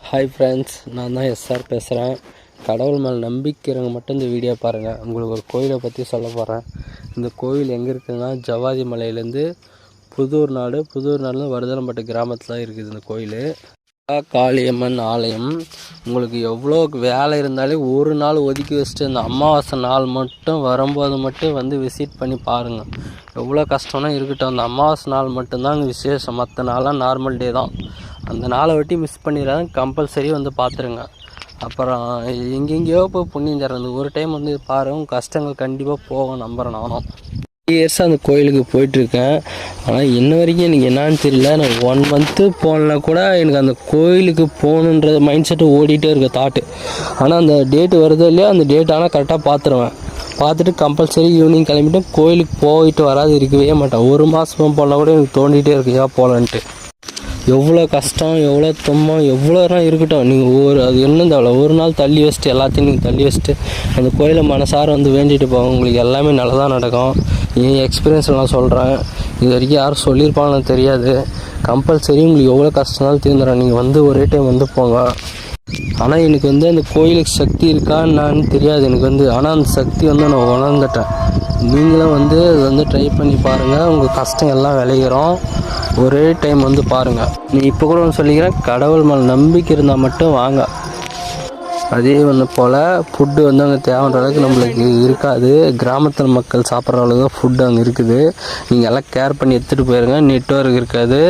Hi friends, நான் தான் SR பேசுகிறேன். கடவுள் மேலே நம்பிக்கிறவங்க மட்டும் இந்த வீடியோ பாருங்கள். உங்களுக்கு ஒரு கோயிலை பற்றி சொல்ல போகிறேன். இந்த கோயில் எங்கே இருக்குதுன்னா, ஜவாதி மலையிலேருந்து புதூர் நாடுலேருந்து வருதலம்பட்டு கிராமத்தில் இருக்குது இந்த கோயில். காளியம்மன் ஆலயம். உங்களுக்கு எவ்வளோ வேலை இருந்தாலே ஒரு நாள் ஒதுக்கி வச்சுட்டு இந்த அமாவாசை நாள் மட்டும் வரும்போது மட்டும் வந்து விசிட் பண்ணி பாருங்கள். எவ்வளோ கஷ்டம்னா இருக்கட்டும், அந்த அமாவாசை நாள் மட்டும்தான் அங்கே விசேஷம். மற்ற நாளாக நார்மல் டே தான். அந்த நாளை வெட்டி மிஸ் பண்ணிடாத, கம்பல்சரி வந்து பார்த்துருங்க. அப்புறம் எங்கெங்கேயோ போய் புண்ணியம் தர்றது ஒரு டைம் வந்து பாருங்க, கஷ்டங்கள் கண்டிப்பாக போகும் நம்புகிறேன். நானும் இயர்ஸாக அந்த கோயிலுக்கு போயிட்டுருக்கேன். ஆனால் இன்ன வரைக்கும் எனக்கு என்னான்னு தெரியல. நான் 1 மந்த்து போனேன்னா கூட எனக்கு அந்த கோயிலுக்கு போகணுன்ற மைண்ட் செட்டு ஓடிட்டே இருக்க தாட்டு. ஆனால் அந்த டேட்டு வருதோ இல்லையோ, அந்த டேட் ஆனால் கரெக்டாக பார்த்துட்டு கம்பல்சரி ஈவினிங் கிளம்பிட்டு கோயிலுக்கு போயிட்டு வராது இருக்கவே மாட்டேன். 1 மாதம் போனால் கூட எனக்கு தோண்டிகிட்டே இருக்கு ஏன் போகலான்ட்டு. எவ்வளோ கஷ்டம், எவ்வளோ துன்பம், எவ்வளோலாம் இருக்கட்டும், நீங்கள் அது என்ன தேவை, ஒரு நாள் தள்ளி வச்சுட்டு எல்லாத்தையும் நீங்கள் தள்ளி வச்சுட்டு அந்த கோயிலை மனசார வந்து வேண்டிட்டு போங்க. உங்களுக்கு எல்லாமே நல்லதாக நடக்கும். என் எக்ஸ்பீரியன்ஸில் நான் சொல்கிறேன். இது வரைக்கும் யாரும் சொல்லியிருப்பாங்கன்னு தெரியாது. கம்பல்சரி உங்களுக்கு எவ்வளோ கஷ்டம்னாலும் தீர்ந்துடும். நீங்கள் வந்து ஒரே டைம் வந்து போங்க. ஆனால் எனக்கு வந்து அந்த கோயிலுக்கு சக்தி இருக்கா என்னான்னு தெரியாது எனக்கு வந்து. ஆனால் அந்த சக்தி வந்து நான் உணர்ந்துட்டேன். நீங்களும் வந்து அதை வந்து ட்ரை பண்ணி பாருங்கள். உங்கள் கஷ்டம் எல்லாம் விளையிறோம். ஒரே டைம் வந்து பாருங்கள். நீ இப்போ கூட ஒன்று சொல்லிக்கிறேன், கடவுள் மேலே நம்பிக்கை இருந்தால் மட்டும் வாங்க. அதே ஒன்று போல் ஃபுட்டு வந்து அங்கே தேவைன்ற அளவுக்கு நம்மளுக்கு இருக்காது. கிராமத்தில் மக்கள் சாப்பிட்ற அளவுக்கு தான் ஃபுட்டு அங்கே இருக்குது. நீங்கள் எல்லாம் கேர் பண்ணி எடுத்துகிட்டு போயிருங்க. நெட்வொர்க் இருக்காது.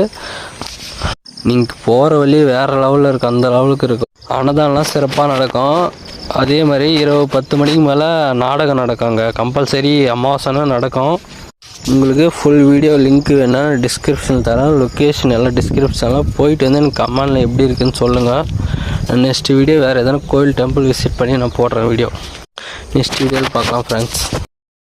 நீங்கள் போகிற வழி வேறு லெவலில் இருக்குது, அந்த லெவலுக்கு இருக்கும். அன்னதானம்லாம் சிறப்பாக நடக்கும். அதே மாதிரி இரவு 10 மணிக்கு மேலே நாடகம் நடக்குங்க. கம்பல்சரி அமாவாசைனா நடக்கும். உங்களுக்கு ஃபுல் வீடியோ லிங்க் வேணா டிஸ்கிரிப்ஷனில் தரேன். லொக்கேஷன் எல்லாம் டிஸ்கிரிப்ஷனில் போயிட்டு வந்து எனக்கு கமெண்டில் எப்படி இருக்குதுன்னு சொல்லுங்கள். நான் நெக்ஸ்ட் வீடியோ வேறு எதனா கோயில் டெம்பிள் விசிட் பண்ணி நான் போடுறேன் வீடியோ. நெக்ஸ்ட் வீடியோவில் பார்க்கலாம் ஃப்ரெண்ட்ஸ்.